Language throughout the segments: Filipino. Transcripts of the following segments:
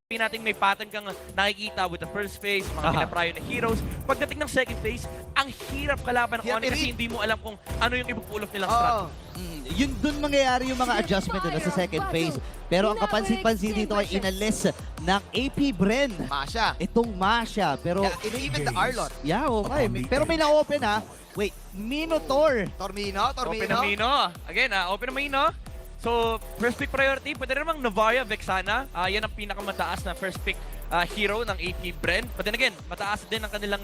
natin may pattern kang nakikita with the first phase, mga pinaprayo na heroes. Pagdating ng second phase, ang hirap kalaban ng Onyx kasi hindi mo alam kung ano yung ipupull off nilang strat. Yun dun mangyayari yung mga adjustment nila sa second phase. Pero ang kapansin-pansin dito ay inalis ng AP Bren. Masha. Itong Masha. Pero, Even the Arlot. yeah, okay. Pero may na-open ha. Wait, Minotaur. Tormino. Open na Mino. Again, open na Mino. So, first pick priority, pwede namang Navaria, Vexana. Yan ang pinakamataas na first pick hero ng AP Bren. But then again, mataas din ang kanilang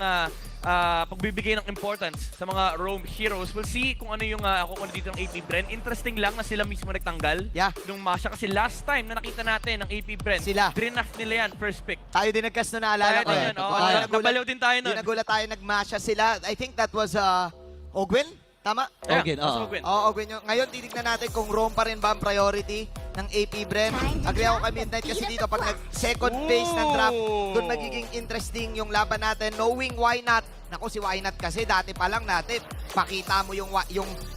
pagbibigay ng importance sa mga roam heroes. We'll see kung ano yung kukunin dito ng AP Bren. Interesting lang na sila mismo nagtanggal nung Masha. Kasi last time na nakita natin ng AP Bren, Sila. drinaf nila yan, first pick. Tayo din nagkas na naalala ko. Tayo din yun. Nabaliw din tayo nun. Nagulat tayo, nagmasha sila. I think that was Ogwin? Tama? Ogwin, mas Ogwin. Oo, Ogwin yun. Ngayon, titignan natin kung roam pa rin ba ang priority ng AP Bren. Agree ako kay Midnight kasi dito pag nag-second phase ng draft, doon magiging interesting yung laban natin. Knowing why not. Naku, si Why Not kasi dati pa lang natin, makita mo yung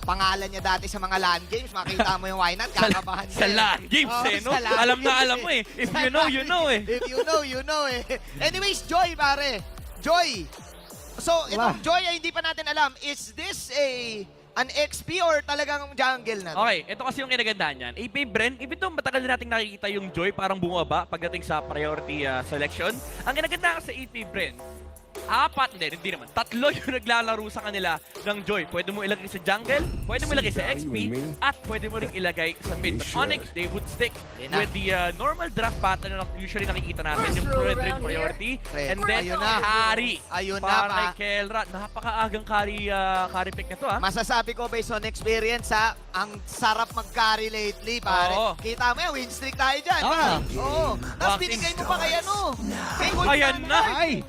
pangalan niya dati sa mga LAN games, makita mo yung Why Not, kakabahan Sa LAN games no? sa LAN Alam na games alam mo eh. If you know, you know eh. If you know, you know eh. Anyways, Joy pare. Joy. So, itong Joy ay hindi pa natin alam. Is this an XP or talagang jungle na? Okay, ito kasi yung kinagandaan niyan. AP Bren, even though matagal na nating nakikita yung Joy parang bumaba pagdating sa priority selection, ang kinagandaan sa AP Bren, hindi naman. Tatlo yung naglalaro sa kanila ng Joy. Pwede mo ilagay sa jungle, pwede mo ilagay sa XP, at pwede mo rin ilagay sa mid. But Onyx, they would stick with the normal draft pattern na usually nakikita natin, yung Fredrin priority, and then carry. Ayun para na kay Kelra. Napakaagang carry pick na to Masasabi ko based on experience ang sarap mag-carry lately pare. Oo. Kita mo yan, win streak tayo dyan. Oo. Tapos binigay mo pa kay kay Gold Ayan na!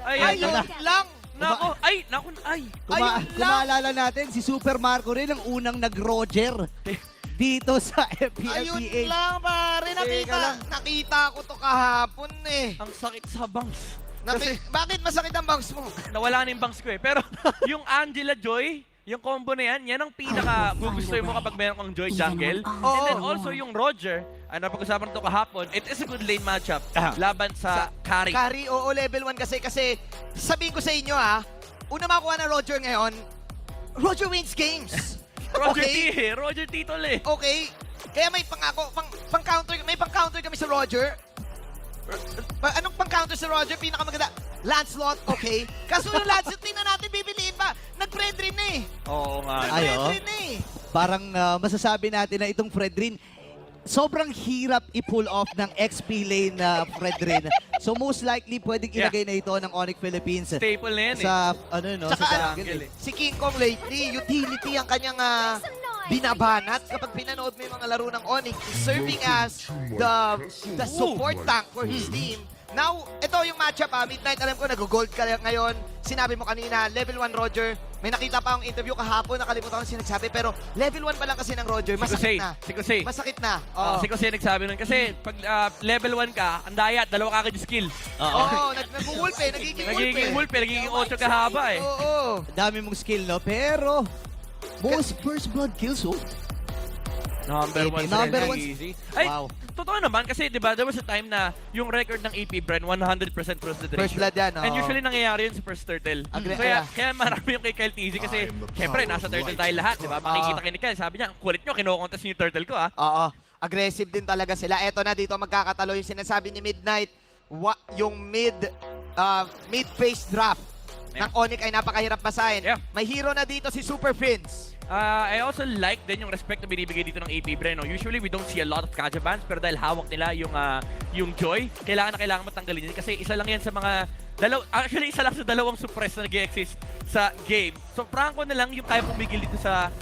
Ayun lang. Naku, ay! Ayun lang. Kumaalala natin, si Super Marco rin ang unang nag-Roger dito sa Ayun FPLPA. lang pare, nakita ko to kahapon eh. Ang sakit sa bangs. Bakit masakit ang bangs mo? Nawala na yung bangs ko eh. Pero yung Angela Joy, yung combo na yan ang pinaka gugustuhin mo kapag meron kang Joy jungle. And then also yung Roger, napag-usapan to kahapon, it is a good lane matchup laban sa carry. Carry, oo, level 1 kasi sabihin ko sa inyo una makuha na Roger ngayon, Roger wins games. Roger T tol eh. Okay. Kaya may pang-counter kami sa Roger. Anong pang-counter sa Roger? Pinakamaganda. Lancelot, okay. Kaso yung Lancelot, tingnan natin, bibiliin pa. Nag-Fredrin na eh. Oo nga. Nag-Fredrin na eh. Parang masasabi natin na itong Fredrin, sobrang hirap i-pull off ng XP lane na Fredrin. So most likely, pwedeng ilagay na ito ng Onyx Philippines. Staple na yan eh. Sa, Tsaka sa jungle. si King Kong lately, utility ang kanyang binabanat kapag pinanood mo yung mga laro ng Onyx, serving as the support tank for his team. Now, ito yung matchup Midnight, alam ko nag-gold ka ngayon. Sinabi mo kanina, level 1 Roger. May nakita pa akong interview kahapon, nakalimutan ko na sinagsabi, pero level 1 pa lang kasi ng Roger, masakit na. Si Kusei. Masakit na. Si Kusei nagsabi nun. Kasi pag level 1 ka, ang daya, dalawa kagad yung skill. Oo, nag-wolf eh, nagiging wolf eh. Nagiging 8 kahaba eh. Oo. Dami mong skill, no? Pero, most first blood kills, Number 1 Number one. easy. Ay, totoo naman kasi 'di ba there was a time na yung record ng AP Bren 100% first blood ratio. First blood yan, And usually nangyayari yun sa first turtle. Kaya marami yung kay Kyle TZ kasi syempre nasa turtle tayo lahat, 'di ba? Makikita kay Kyle, sabi niya, ang kulit niyo, kino-contest niyo yung turtle ko Oo. Aggressive din talaga sila. Eto na dito magkakatalo yung sinasabi ni Midnight. Yung mid-phase draft ng Onyx ay napakahirap basahin. May hero na dito si Super Prince. I also like din yung respect na binibigay dito ng AP Bren. No? Usually, we don't see a lot of Kaja bans, pero dahil hawak nila yung Joy, kailangan matanggalin yun. Kasi isa lang yan sa mga actually, isa lang sa dalawang suppress na nag-exist sa game. So, Franco na lang yung kaya pumigil dito sa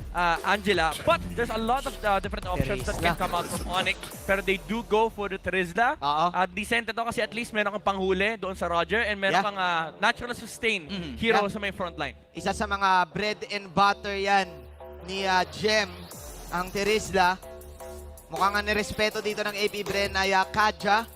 Angela. But there's a lot of different options that can come out from Onyx. Pero they do go for the Terizla. Decent ito kasi at least meron kang panghuli doon sa Roger and meron kang natural sustain hero sa may frontline. Isa sa mga bread and butter yan ni Gem, ang Terizla. Mukhang nirespeto dito ng AP Bren ay Kaja.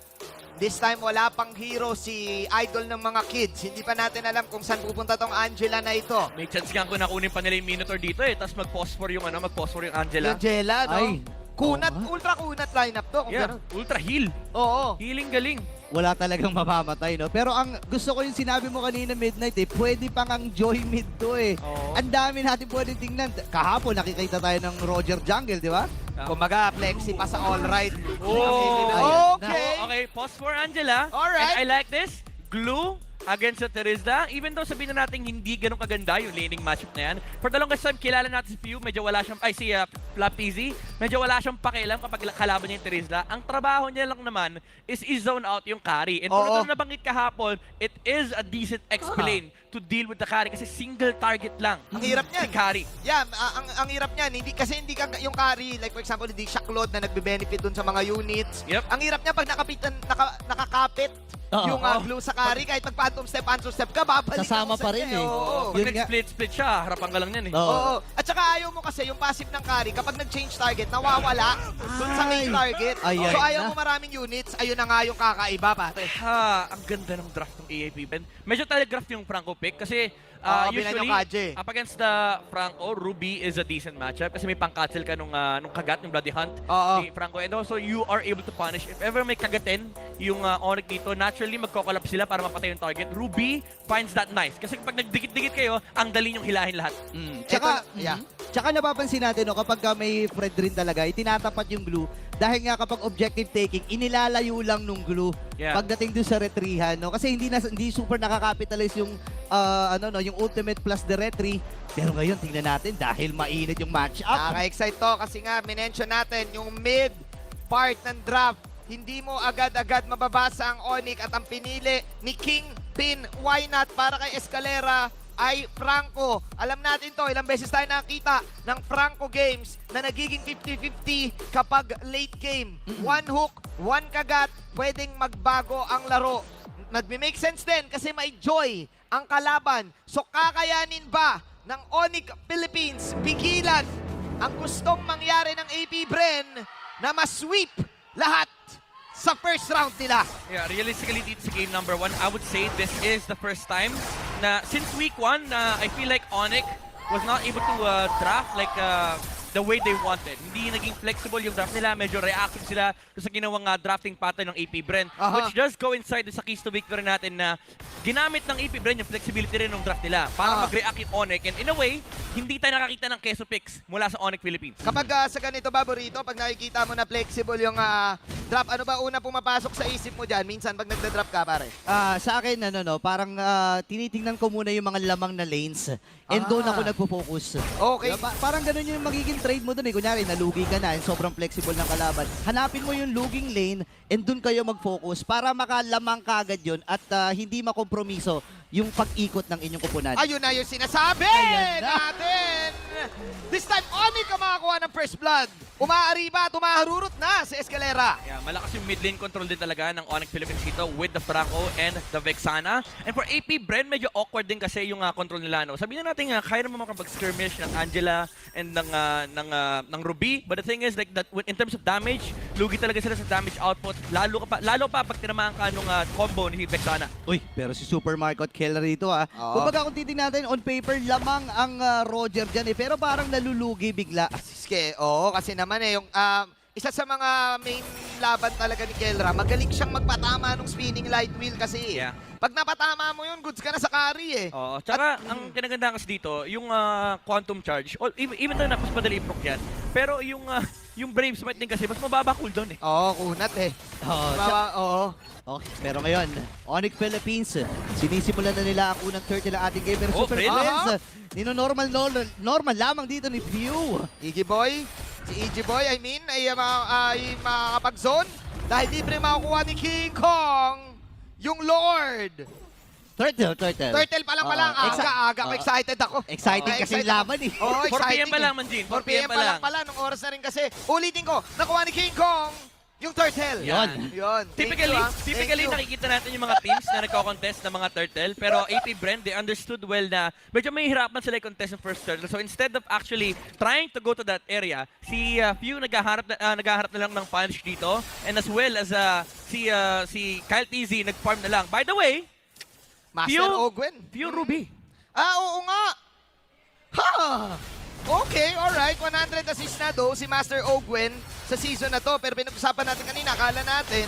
This time, wala pang hero si idol ng mga kids. Hindi pa natin alam kung saan pupunta tong Angela na ito. May chance nga kung nakunin pa nila yung Minotaur dito eh. Tapos mag-phosphor yung Angela. Angela, no? Ay. Ultra kunat lineup to. Kung ganun. Ultra heal. Oo. Healing galing. wala talagang mamamatay, no? Pero ang gusto ko yung sinabi mo kanina, Midnight, pwede pang ang Joy mid to, Oo. Ang dami natin pwedeng tingnan. Kahapon, nakikita tayo ng Roger Jungle, di ba? Kumaga, flexi pa sa all right. Oh. Okay. Okay, pause for Angela. Alright. And I like this. Glue against sa Terizla. Even though sabihin na natin hindi ganun kaganda yung laning matchup na yan. For the longest time, kilala natin si Pew. Medyo wala siyang, Flapeezy. Medyo wala siyang pakialam kapag kalaban niya yung Terizla. Ang trabaho niya lang naman is i-zone out yung carry. And Oo. kung ito nabanggit kahapon, it is a decent X-Plane to deal with the carry kasi single target lang. Ang hirap niyan. Si carry. Yeah, ang hirap niyan, hindi ka yung carry, like for example, hindi siya Claude na nagbe-benefit dun sa mga units. Yep. Ang hirap niya pag nakakapit Oo. yung glue sa carry, kahit pag phantom step ka, babalik Sasama ako sa pa rin, inyo. eh. Oo. Pag Yun nga. nag-split siya, harapan ka lang yan eh. Oo. Oo. At saka ayaw mo kasi yung passive ng carry, kapag nag-change target, nawawala dun sa main Ay. target. Ayan So ayaw na. mo maraming units, ayun na nga yung kakaiba, pare. Ha, ang ganda ng draft ng AAP, Ben. Medyo telegraph yung Franco pick kasi Binay ng usually Kaje. up against the Franco, Ruby is a decent matchup kasi may pang-cancel ka nung kagat, yung Bloody Hunt Oo. ni Franco. And also, you are able to punish. If ever may kagatin yung Onyx dito, naturally magko-collapse sila para mapatay yung target. Ruby finds that nice kasi pag nagdikit-dikit kayo, ang dali nyong hilahin lahat. Tsaka, yeah. tsaka napapansin natin, no, kapag may Fred rin talaga, itinatapat yung glue. Dahil nga kapag objective taking, inilalayo lang nung glue Yeah. pagdating dun sa retrihan, no? Kasi hindi super nakakapitalize yung yung ultimate plus the retry. Pero ngayon tingnan natin dahil mainit yung matchup. Nakaka-excite to kasi nga minention natin yung mid part ng draft. Hindi mo agad-agad mababasa ang Onyx at ang pinili ni Kingpin. Why not? Para kay Escalera ay Franco. Alam natin to, ilang beses tayo nakita ng Franco games na nagiging 50-50 kapag late game. One hook, one kagat, pwedeng magbago ang laro. Nagme-make sense din kasi may Joy ang kalaban. So kakayanin ba ng Onyx Philippines pigilan ang gustong mangyari ng AP Bren na ma-sweep lahat sa first round nila? Yeah, realistically, dito sa game number 1, I would say this is the first time na since week 1, I feel like Onyx was not able to draft like the way they wanted. Hindi naging flexible yung draft nila. Medyo reactive sila sa ginawang drafting pattern ng AP Bren. Aha. Which does coincide sa keys to victory natin na ginamit ng AP Bren yung flexibility rin ng draft nila para Aha. mag-react yung Onyx. And in a way, hindi tayo nakakita ng keso picks mula sa Onyx Philippines. Kapag sa ganito, Baborito, pag nakikita mo na flexible yung drop, ano ba una pumapasok sa isip mo dyan? Minsan pag nagda-drop ka, pare. Sa akin, parang tinitingnan ko muna yung mga lamang na lanes and doon ako nagpo-focus. Okay. Parang ganun yung magiging trade mo doon Kunyari, nalugi ka na and sobrang flexible ng kalaban. Hanapin mo yung luging lane and doon kayo mag-focus para makalamang kagad yun at hindi makompromiso yung pag-ikot ng inyong kupunan. Ayun na yung sinasabi Ayan na. natin. This time, Onyx ang makakuha ng first blood. Umaariba, tumaharurot na si Escalera. Yeah, malakas yung mid lane control din talaga ng Onyx Philippines dito with the Franco and the Vexana. And for AP Bren, medyo awkward din kasi yung control nila. No? Sabihin na natin, kaya naman makapag-skirmish ng Angela and ng Ruby. But the thing is, like that, in terms of damage, lugi talaga sila sa damage output. Lalo pa pag tinamaan ka nung combo ni Vexana. Uy, pero si Super Marcot Keller dito Oo. Kumbaga kung titingnan natin, on paper, lamang ang Roger dyan pero parang nalulugi bigla. Siske, oo, kasi naman yung isa sa mga main laban talaga ni Kelra, magaling siyang magpatama ng spinning light wheel kasi. Yeah. Pag napatama mo yun, goods ka na sa carry Oo. Tsaka, ang kinagandaan kasi dito, yung quantum charge, even though mas madali i-proc yan, pero yung Brave Smite din kasi, mas mababa cooldown eh. Oo, kunat Oo. Okay, pero ngayon, Onyx Philippines, sinisimulan na nila ang unang turtle ng ating game. Pero Oh, Super Fred. Friends, normal lamang dito ni Pew. Iggy Boy, si Iggy Boy, ay makakapag-zone dahil libre makukuha ni King Kong yung Lord. Turtle. Turtle pa lang. Aga ko, excited ako. Exciting kasi yung laban eh. Oo, 4 exciting. PM pa lang, Manjin. 4 PM pa lang pala. Nung oras na rin kasi. Ulitin ko, nakuha ni King Kong yung turtle. Yun. Yun. Typically, Thank you. nakikita natin yung mga teams na nagko-contest ng mga turtle. Pero AP Bren, they understood well na medyo may hirapan sila i-contest ng first turtle. So instead of actually trying to go to that area, si Pew naghaharap na lang ng punch dito. And as well as si Kyle TZ nag-farm na lang. By the way, Master Ogwen. Pew Ruby. Oo nga. Ha! Okay, alright. 100 assist na do si Master Ogwen sa season na to. Pero pinag-usapan natin kanina, akala natin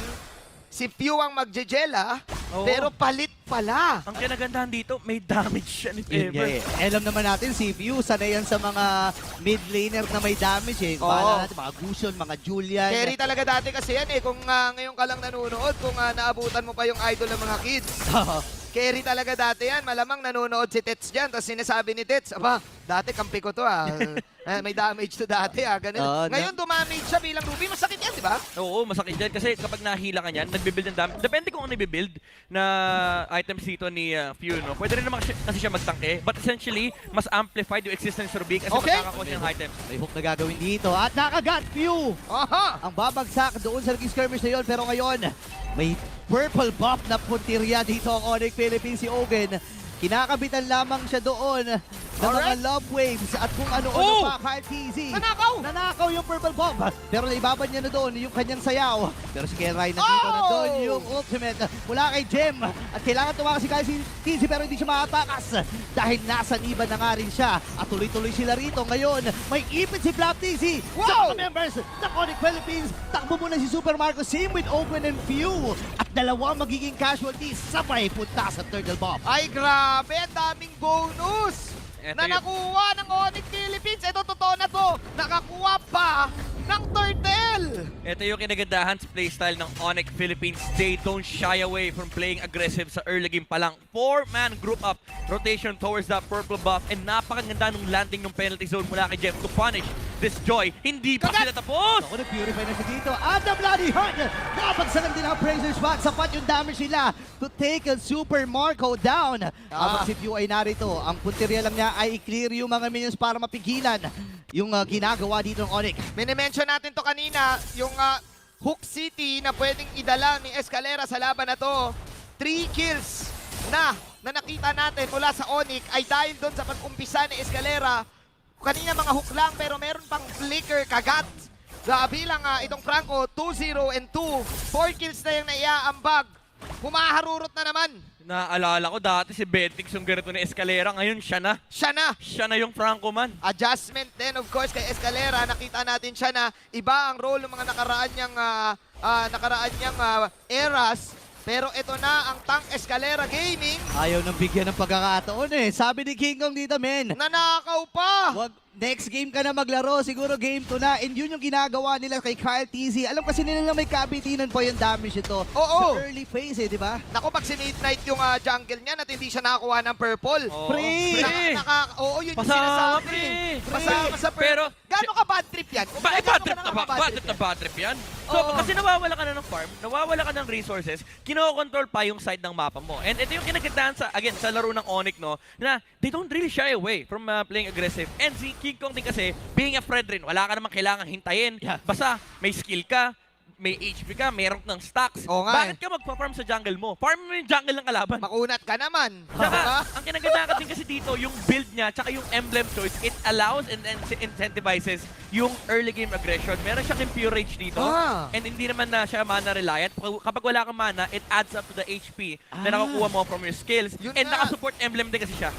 si Pew ang magjejela, Oo. pero palit pala. Ang kinagandahan dito, may damage siya ni Yun nga Ever. eh. Alam naman natin si View, sanay yan sa mga mid laner na may damage eh. Oo. Bahala natin, mga Gusion, mga Julian. Carry talaga dati kasi yan eh. Kung ngayon ka lang nanonood, kung naabutan mo pa yung idol ng mga kids. Carry talaga dati yan. Malamang nanonood si Tets dyan. Tapos sinasabi ni Tets, aba, dati kampi ko to may damage to dati Ganun. Oo, Ngayon dumamage siya bilang Ruby. Masakit yan, di ba? Oo, masakit yan. Kasi kapag nahila ka niyan, nagbibuild ng damage. Depende kung ano ibibuild na items dito ni Few, no? Pwede rin naman kasi siya magtangke. But essentially, mas amplified yung existence ng Ruby kasi Okay. makakakuha siya ng items. May hook na gagawin dito. At nakagat View! Aha! Ang babagsak doon sa naging skirmish na yun. Pero ngayon, may purple buff na puntirya dito ang Onyx Philippines si Ogen. Kinakabitan lamang siya doon ng mga Alright. love waves at kung ano-ano Oh! pa, Kyle TZ. Nanakaw! Nanakaw yung purple buff. Pero naibaban niya na doon yung kanyang sayaw. Pero si Kelray nandito na Oh! doon yung ultimate mula kay Jem. At kailangan tumakas si Kyle TZ pero hindi siya makatakas dahil nasa iba na nga rin siya. At tuloy-tuloy sila rito. Ngayon, may ipit si Flap TZ. Wow! Sa mga members ng Onyx Philippines, takbo muna si Super Marco. Same with Owen and Few. At dalawa magiging casualties sabay punta sa turtle buff. Ay, grabe! Ang daming bonus! Eto Na yun. nakuha ng Onyx Philippines. Ito, totoo na to. Nakakuha pa ng turtle! Ito yung kinagandahan sa playstyle ng Onyx Philippines. They don't shy away from playing aggressive sa early game pa lang. 4-man group up, rotation towards the purple buff, and napakaganda nung landing ng penalty zone mula kay Jeff to punish this Joy. Hindi pa Kagat! sila tapos! Ako nag-purify na siya dito. At the Bloody Heart! Nakapagsalang din ang Praisers Back. Sapat yung damage nila to take a Super Marco down. Habang si Pew ay narito, ang punteriya lang niya ay i-clear yung mga minions para mapigilan yung ginagawa dito ng Onyx. Minimension natin to kanina, yung Hook City na pwedeng idala ni Escalera sa laban na to. 3 kills na nakita natin mula sa Onyx ay dahil doon sa pag-umpisa ni Escalera. Kanina mga hook lang pero meron pang flicker kagat. Bilang itong Franco, 2-0 and 2. 4 kills na yung naiaambag. Humaharurot na naman. Naalala ko dati si Bentix yung ganito ni Escalera. Ngayon siya na. Siya na. Siya na yung Franco man. Adjustment din of course kay Escalera. Nakita natin siya na iba ang role ng mga nakaraan niyang eras. Pero ito na ang Tank Escalera Gaming. Ayaw nang bigyan ng pagkakataon eh. Sabi ni King Kong dito, men. Nanakaw pa. Next game ka na maglaro, siguro game 2 na. And yun yung ginagawa nila kay Kyle TZ. Alam kasi nila na may kabitinan po yung damage ito Oo. sa early phase eh, di ba? Naku, pag sinidnight yung jungle niya at hindi siya nakakuha ng purple. Oo. Pre! Oo, yun yung Pasama, sinasabi. pre. Pasama sa Pero, Gano'n ka bad trip yan? Bad Gano'n trip ka na ba? Bad trip yan. So, Oo. kasi nawawala ka na ng farm, nawawala ka ng resources, kinokontrol pa yung side ng mapa mo. And ito yung kinagandahan sa, again, sa laro ng Onyx, no, na they don't really shy away from playing aggressive. And si King Kong din kasi, being a friend rin, wala ka namang kailangan hintayin. Yeah. Basta, may skill ka, may HP ka, meron ng stacks. Oo nga Bakit ka magpa-farm sa jungle mo? Farm mo yung jungle ng kalaban. Makunat ka naman. Tsaka, ang kinagandahan din kasi dito, yung build niya, tsaka yung emblem choice, it allows and incentivizes yung early game aggression. Meron siyang Impure Rage dito, and hindi naman na siya mana reliant. Kapag wala kang mana, it adds up to the HP na nakukuha mo from your skills. Yun And nga. naka-support emblem din kasi siya.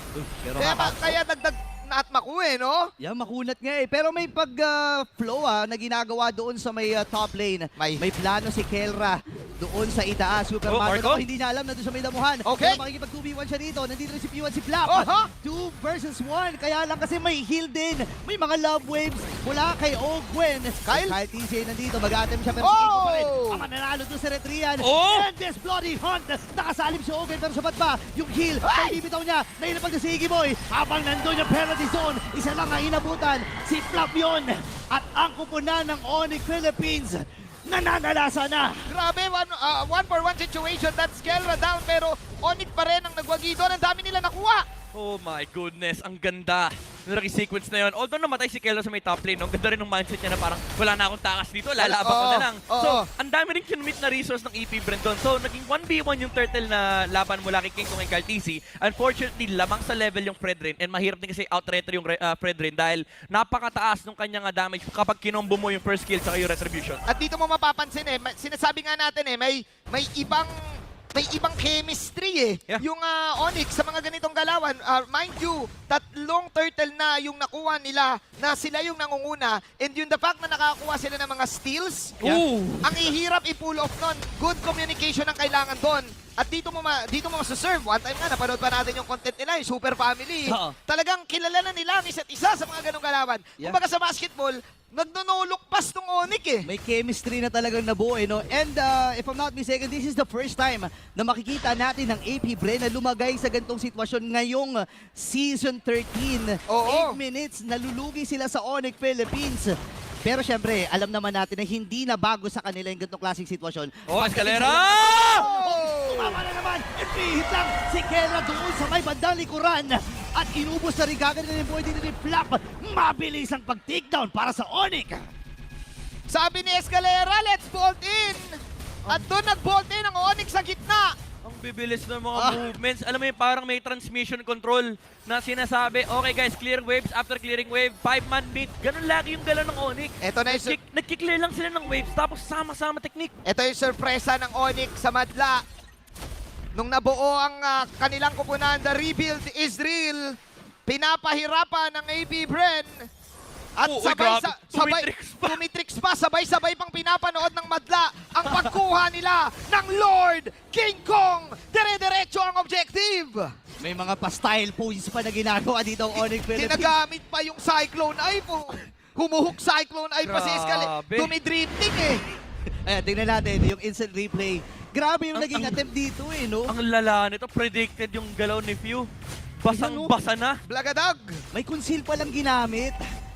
Pero Kaya dagdag naatmaku no? yeah, makunat nga eh. Pero may pag-flow na ginagawa doon sa may top lane. May plano si Kelra doon sa itaas. Super Oh, Marco. Marco? Hindi niya alam na doon sa may damuhan. Okay. Pero makikipag 2v1 siya dito. Nandito rin si P1 si Flap. Oho! 2 versus 1. Kaya lang kasi may heal din. May mga love waves mula kay Ogwen. Kyle? Kyle TJ nandito. Mag-atem siya pero si King pa rin. Oh! Ang mananalo doon sa Retrian. Oh! And this bloody hunt. Nakasalim si Ogwen pero sapat ba? Yung heal. Ay! Bibitaw niya. Nahilapag na si Iggy Boy. Habang nandun yung penalty zone. Isa lang ang inabutan. Si Flap yun. At ang kupunan ng Onyx Philippines. Nananalasa na. Grabe, 1-for-1 situation. That's Kelra down pero Onyx pa rin ang nagwagi doon. Ang dami nila nakuha. Oh my goodness, ang ganda. Nung sequence na yun. Although namatay si Kello sa may top lane, no? Ganda rin ng mindset niya na parang wala na akong takas dito, lalaban ko na lang. Oo. So, ang dami rin kinumit na resource ng EP Brandon. So, naging 1v1 yung turtle na laban mula kay King Kong and Kaltisi. Unfortunately, lamang sa level yung Fredrin and mahirap din kasi out-retro yung Fredrin dahil napakataas nung kanyang damage kapag kinombo mo yung first kill sa yung retribution. At dito mo mapapansin sinasabi nga natin may ibang may ibang chemistry eh. Yeah. Yung Onyx sa mga ganitong galawan, mind you, tatlong turtle na yung nakuha nila na sila yung nangunguna, and yung the fact na nakakuha sila ng mga steals, Ooh. ang ihirap i-pull off nun. Good communication ang kailangan doon. At dito mo masaserve. One time nga, napanood pa natin yung content nila, yung Super Family. Oo. Talagang kilala na nila ang isa't isa sa mga ganong galawan. Yeah. Kumbaga sa basketball, nagno-no-look pass tong Onyx eh. May chemistry na talagang nabuo, no? And if I'm not mistaken, this is the first time na makikita natin ng AP Bren na lumagay sa ganitong sitwasyon ngayong Season 13. Oo. 8 minutes, nalulugi sila sa Onyx Philippines. Pero syempre, alam naman natin na hindi na bago sa kanila yung ganitong klaseng sitwasyon. Oh, Escalera! Oh! Tumama na naman! Ipihit lang si Kera doon sa may bandang likuran. At inubos na rin kagad na yung boy dito ni Flap. Mabilis ang pag-takedown para sa Onyx. Sabi ni Escalera, let's bolt in! At doon nag-bolt in ang Onyx sa gitna. Ang bibilis ng mga movements. Alam mo yung parang may transmission control na sinasabi, okay guys, clear waves. After clearing wave, 5-man beat. Ganun lagi yung galaw ng Onyx. Ito na yung, Nagki-clear lang sila ng waves, tapos sama-sama technique. ito yung sorpresa ng Onyx sa Madla. Nung nabuo ang kanilang kupunan, the rebuild is real. Pinapahirapan ng AP Bren. At Oh, uy, grabe. Tumitrix pa. Sabay-sabay pang pinapanood ng Madla ang pagkuha nila ng Lord King Kong. Dire-diretso ang objective. May mga pa-style poses pa na ginagawa dito ang Onyx Philippines. Ginagamit pa yung Cyclone Eye po. Humuhuk Cyclone Eye pa si Escalera. Grabe. Dumidrifting eh. Ayan, tingnan natin yung instant replay. Grabe yung naging attempt dito eh, no? Ang lala nito, predicted yung galaw ni Few. Basang-basa na. Blagadag. May conceal pa lang ginamit.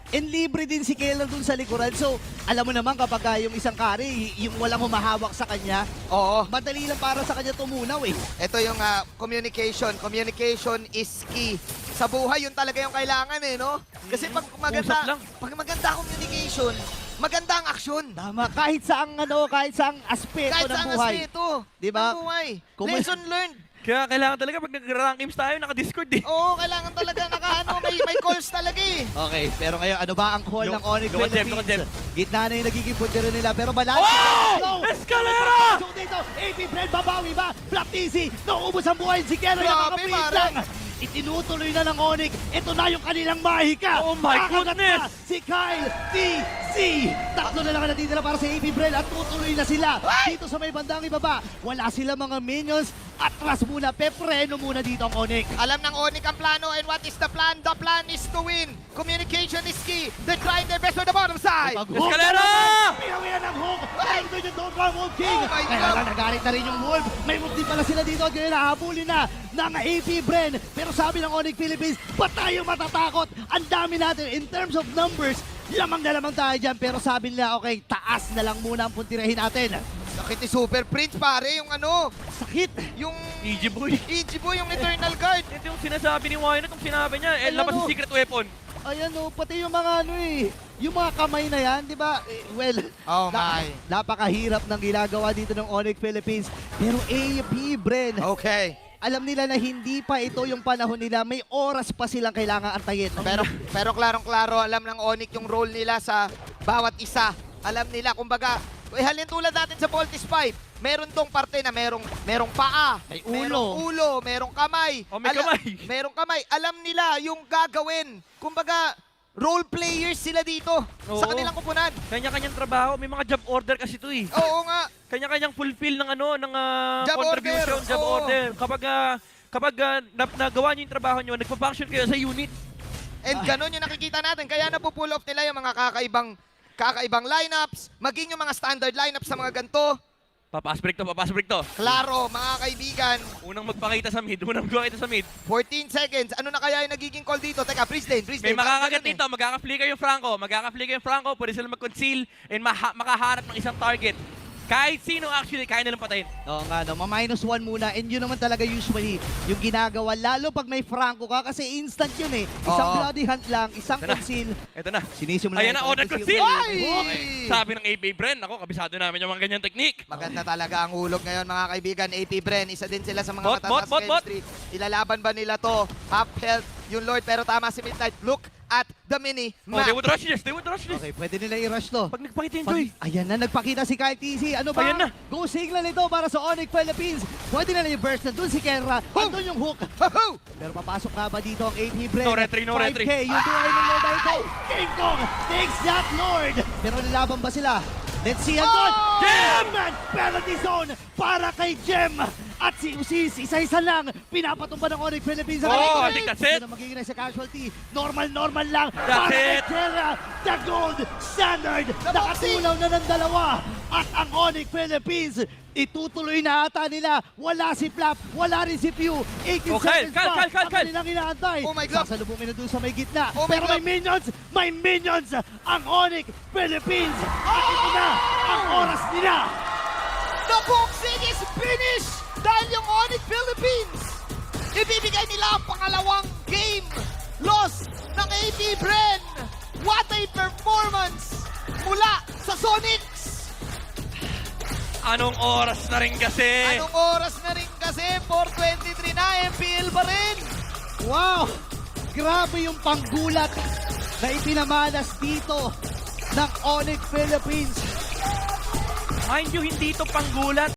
And libre din si Keller dun sa likuran. So, alam mo naman kapag yung isang carry, yung walang humahawak sa kanya, Oo. madali lang para sa kanya tumunaw eh. Ito yung communication. Communication is key. Sa buhay, yun talaga yung kailangan eh, no? Kasi pag Usap maganda, lang. pag maganda communication, maganda ang aksyon. Tama, kahit saang kahit saang aspeto Kahit ng saan buhay. aspeto Di ba? ng buhay. Kung- Lesson learned. Kaya kailangan talaga pag nag-rank games tayo, naka-discord eh. Oo, kailangan talaga may calls talaga eh. Okay, pero ngayon, ano ba ang call ng Onyx Look at them, Philippines? Gitna na yung nagiging puntero nila, pero malalim. Oh! Escalera! So dito, AP Bren, babawi ba? Flap easy, nauubos ang buhay si Keller, Grabe, nakaka-freeze pare. lang. Itinutuloy na ng Onyx. Ito na yung kanilang mahika. Oh my Kakagat goodness! na si Kyle TC. Tatlo na lang ang natitira para sa AP Bren at tutuloy na sila. Dito sa may bandang ibaba, wala sila mga minions. Atras muna, pepreno muna dito ang Onyx. Alam ng Onyx ang plano, and what is the plan? The plan is to win. Communication is key. They're trying their best on the bottom side. Pag-hook Escalera! na naman! Pinawian ng hook! Pero doon yung Don't Run Wolf King! Oh my Kaya God! lang nagalit na rin yung Wolf. May move din pala sila dito at ngayon nahabulin na ng AP Bren. Pero sabi ng Onyx Philippines, ba't tayo matatakot? Ang dami natin in terms of numbers. Lamang na lamang tayo dyan. Pero sabi nila, okay, taas na lang muna ang puntirahin natin. Sakit ni Super Prince, pare. Yung Sakit! yung EG boy. EG Boy, yung Eternal Guard. Ito yung sinasabi ni Wynot, yung sinabi niya, Ay, labas ano? yung secret weapon. Ayan o, pati yung mga yung mga kamay na yan, di ba? Well, Oh my. napakahirap ng ginagawa dito ng Onyx Philippines. Pero AP Bren, Okay. alam nila na hindi pa ito yung panahon nila. May oras pa silang kailangan antayin. Pero klarong-klaro, alam ng Onyx yung role nila sa bawat isa. Alam nila, kumbaga, halin tulad natin sa Voltis 5. Meron tong parte na merong paa, May merong ulo, merong kamay. Oh, may kamay. Merong kamay. Alam nila yung gagawin. Kumbaga, role players sila dito sa Oo. kanilang kupunan. Kanya-kanyang trabaho, may mga job order kasi ito eh. Oo nga. Kanya-kanyang fulfill ng Job contribution, order. job Oo. order. Kapag nagawa niyo yung trabaho niyo, nagpa-function kayo sa unit. And ganun yung nakikita natin. Kaya napupull off nila yung mga kakaibang lineups, maging yung mga standard lineups sa mga ganito. Papas break to. Klaro, mga kaibigan, Unang magpakita sa mid, 14 seconds. Ano na kaya yung nagiging call dito? Teka, Brisbane. May makakagat dito, magkaka-flicker yung Franco, pwede sila mag-conceal and makaharap ng isang target. Kahit sino actually, kaya nilang patayin. Oo nga, no? Ma-minus 1 muna. And yun naman talaga usually yung ginagawa. Lalo pag may Franco ka kasi instant yun eh. Isang Oo. bloody hunt lang, isang Ito na. conceal. Ito na. Sinisimula Ayan na, order conceal! Ay! Sabi ng AP Bren, ako, kabisado namin yung mga ganyan technique. Maganda talaga ang hulog ngayon, mga kaibigan. AP Bren, isa din sila sa mga Bot. matataas chemistry. Ilalaban ba nila to? Half health yung Lord, pero tama si Midnight. Look at the mini Oh, they map. would rush this. They would rush this. Okay, pwede nila i-rush to. Pag nagpakita yung Joy. Ayan na, nagpakita si Kyle TC. Ano ba? Ayan na. Go signal ito para sa Onyx Philippines. Pwede nila i-burst na dun si Kenra. Andun yung hook. Ho-ho! Pero papasok nga ba dito ang AP Bren? No retry, no retry. 5K, yung tuloy ng Lord ito. King Kong takes that Lord. Pero nilaban ba sila? Let's see andun. Oh! Gem! Penalty zone para kay Gem. At si Usis, isa-isa lang. Pinapatumba ng Onyx Philippines. Oh, I think that's it. Yun ang magiging sa casualty. Normal lang. That's para kay it. Kenra, the gold standard. Nakatulaw na ng dalawa. At ang Onyx Philippines, itutuloy na ata nila. Wala si Flap, wala rin si Pew. 18 Oh, Kyle, seconds pa Kyle. ang kanilang inaantay. Oh my God. Sasalubungin na doon sa may gitna. Oh my Pero God. may minions ang Onyx Philippines. At ito na ang oras nila. The boxing is finished! Dahil yung Onyx Philippines, ibibigay nila ang pangalawang game. Loss ng AP Bren. What a performance mula sa Sonics! Anong oras na rin kasi? Anong oras na rin kasi? 4:23 na, MPL pa rin. Wow! Grabe yung panggulat na ipinamalas dito ng Onyx Philippines. Mind you, hindi ito panggulat.